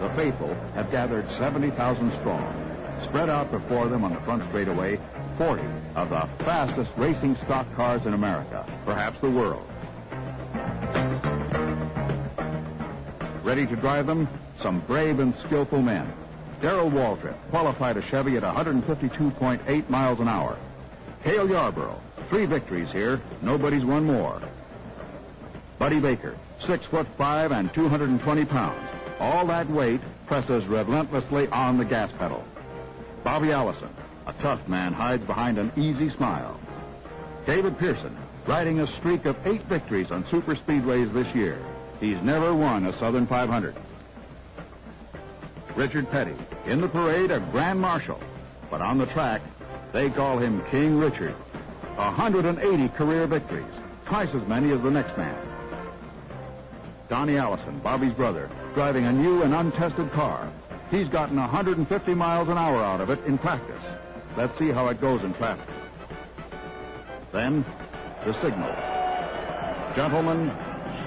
The faithful have gathered 70,000 strong. Spread out before them on the front straightaway, 40 of the fastest racing stock cars in America, perhaps the world. Ready to drive them? Some brave and skillful men. Darrell Waltrip qualified a Chevy at 152.8 miles an hour. Cale Yarborough, 3 victories here, nobody's won more. Buddy Baker, 6'5" and 220 pounds. All that weight presses relentlessly on the gas pedal. Bobby Allison, a tough man, hides behind an easy smile. David Pearson, riding a streak of 8 victories on super speedways this year. He's never won a Southern 500. Richard Petty, in the parade, a Grand Marshal. But on the track, they call him King Richard. 180 career victories, twice as many as the next man. Donnie Allison, Bobby's brother, driving a new and untested car. He's gotten 150 miles an hour out of it in practice. Let's see how it goes in traffic. Then, the signal. Gentlemen,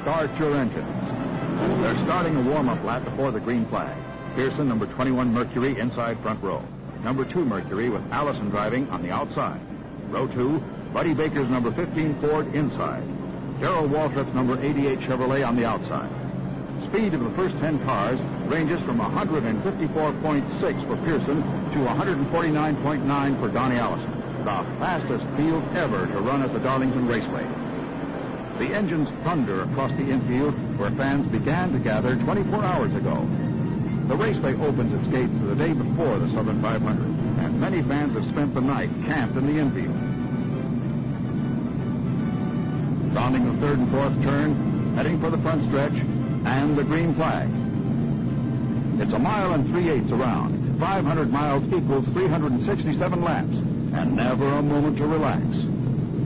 start your engines. They're starting a warm-up lap before the green flag. Pearson, number 21 Mercury, inside front row. Number 2 Mercury with Allison driving on the outside. Row 2, Buddy Baker's number 15 Ford inside. Darrell Waltrip's number 88 Chevrolet on the outside. Speed of the first 10 cars ranges from 154.6 for Pearson to 149.9 for Donnie Allison. The fastest field ever to run at the Darlington Raceway. The engines thunder across the infield where fans began to gather 24 hours ago. The raceway opens its gates the day before the Southern 500, and many fans have spent the night camped in the infield. Rounding the 3rd and 4th turn, heading for the front stretch, and the green flag. It's 1 mile and 3/8 around. 500 miles equals 367 laps, and never a moment to relax.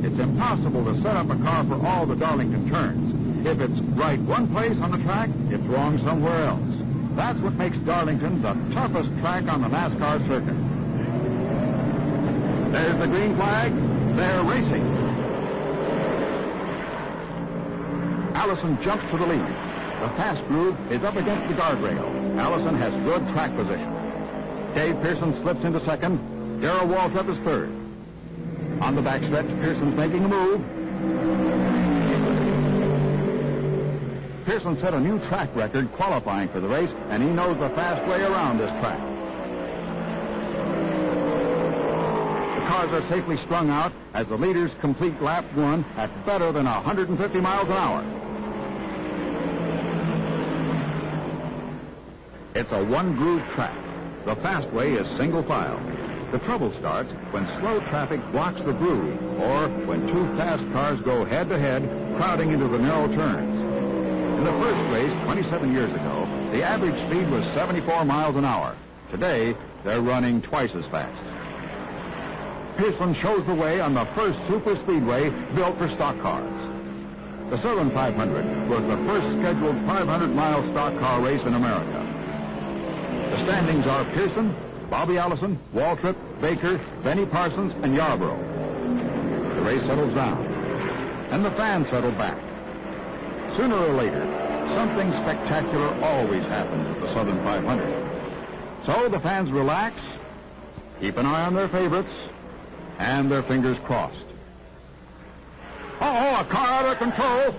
It's impossible to set up a car for all the Darlington turns. If it's right one place on the track, it's wrong somewhere else. That's what makes Darlington the toughest track on the NASCAR circuit. There's the green flag. They're racing. Allison jumps to the lead. The fast groove is up against the guardrail. Allison has good track position. Dave Pearson slips into second. Darrell Waltrip is third. On the backstretch, Pearson's making a move. Pearson set a new track record qualifying for the race, and he knows the fast way around this track. The cars are safely strung out as the leaders complete lap 1 at better than 150 miles an hour. It's a one-groove track. The fast way is single file. The trouble starts when slow traffic blocks the groove, or when 2 fast cars go head-to-head, crowding into the narrow turns. In the first race, 27 years ago, the average speed was 74 miles an hour. Today, they're running twice as fast. Pearson shows the way on the first super speedway built for stock cars. The Southern 500 was the first scheduled 500-mile stock car race in America. The standings are Pearson, Bobby Allison, Waltrip, Baker, Benny Parsons, and Yarborough. The race settles down, and the fans settle back. Sooner or later, something spectacular always happens at the Southern 500. So the fans relax, keep an eye on their favorites, and their fingers crossed. Uh-oh, a car out of control.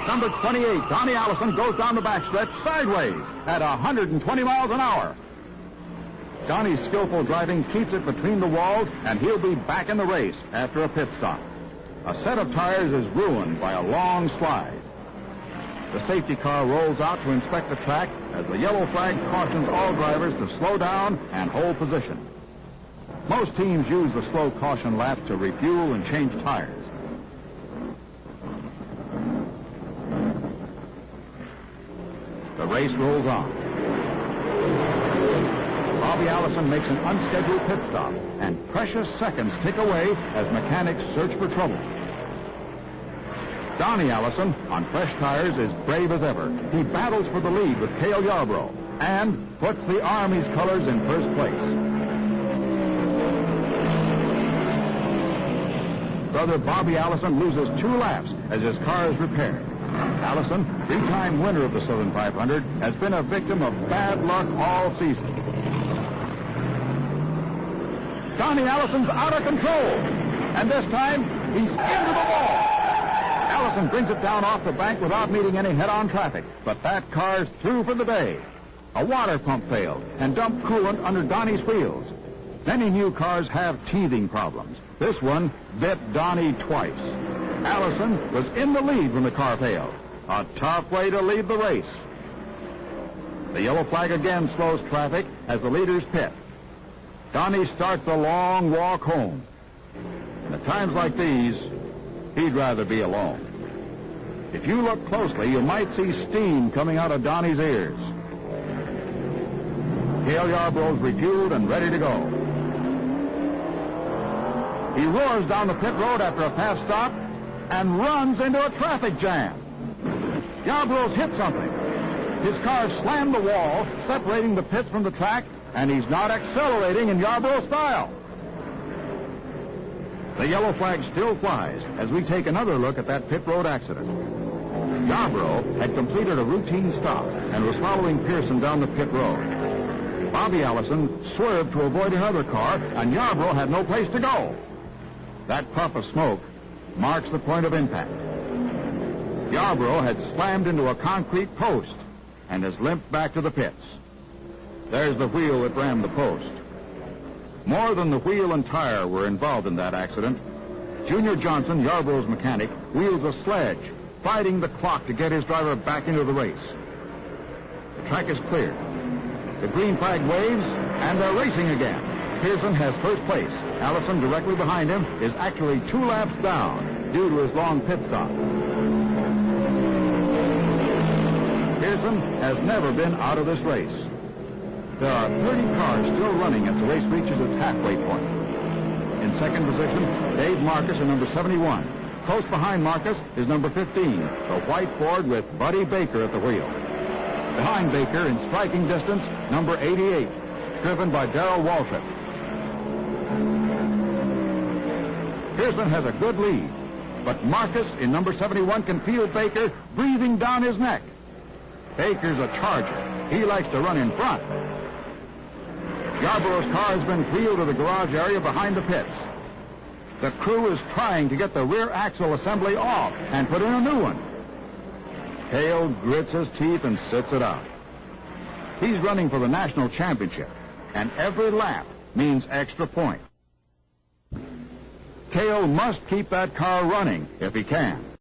Number 28, Donnie Allison, goes down the backstretch sideways at 120 miles an hour. Donnie's skillful driving keeps it between the walls, and he'll be back in the race after a pit stop. A set of tires is ruined by a long slide. The safety car rolls out to inspect the track as the yellow flag cautions all drivers to slow down and hold position. Most teams use the slow caution lap to refuel and change tires. The race rolls on. Bobby Allison makes an unscheduled pit stop, and precious seconds tick away as mechanics search for trouble. Donnie Allison, on fresh tires, is brave as ever. He battles for the lead with Cale Yarborough and puts the Army's colors in first place. Brother Bobby Allison loses 2 laps as his car is repaired. Allison, three-time winner of the Southern 500, has been a victim of bad luck all season. Donnie Allison's out of control, and this time he's into the wall. Allison brings it down off the bank without meeting any head-on traffic, but that car's through for the day. A water pump failed and dumped coolant under Donnie's wheels. Many new cars have teething problems. This one bit Donnie twice. Allison was in the lead when the car failed. A tough way to lead the race. The yellow flag again slows traffic as the leaders pit. Donnie starts the long walk home. And at times like these, he'd rather be alone. If you look closely, you might see steam coming out of Donnie's ears. Cale Yarborough's refueled and ready to go. He roars down the pit road after a fast stop and runs into a traffic jam. Yarborough's hit something. His car slammed the wall, separating the pits from the track, and he's not accelerating in Yarborough style. The yellow flag still flies as we take another look at that pit road accident. Yarborough had completed a routine stop and was following Pearson down the pit road. Bobby Allison swerved to avoid another car, and Yarborough had no place to go. That puff of smoke marks the point of impact. Yarborough had slammed into a concrete post and has limped back to the pits. There's the wheel that rammed the post. More than the wheel and tire were involved in that accident. Junior Johnson, Yarborough's mechanic, wheels a sledge, fighting the clock to get his driver back into the race. The track is cleared. The green flag waves, and they're racing again. Pearson has first place. Allison, directly behind him, is actually 2 laps down due to his long pit stop. Pearson has never been out of this race. There are 30 cars still running as the race reaches its halfway point. In second position, Dave Marcus in number 71. Close behind Marcus is number 15, the white Ford with Buddy Baker at the wheel. Behind Baker, in striking distance, number 88, driven by Darrell Waltrip. Pearson has a good lead, but Marcus in number 71 can feel Baker breathing down his neck. Baker's a charger. He likes to run in front. Yarborough's car has been wheeled to the garage area behind the pits. The crew is trying to get the rear axle assembly off and put in a new one. Cale grits his teeth and sits it out. He's running for the national championship, and every lap means extra points. Cale must keep that car running if he can.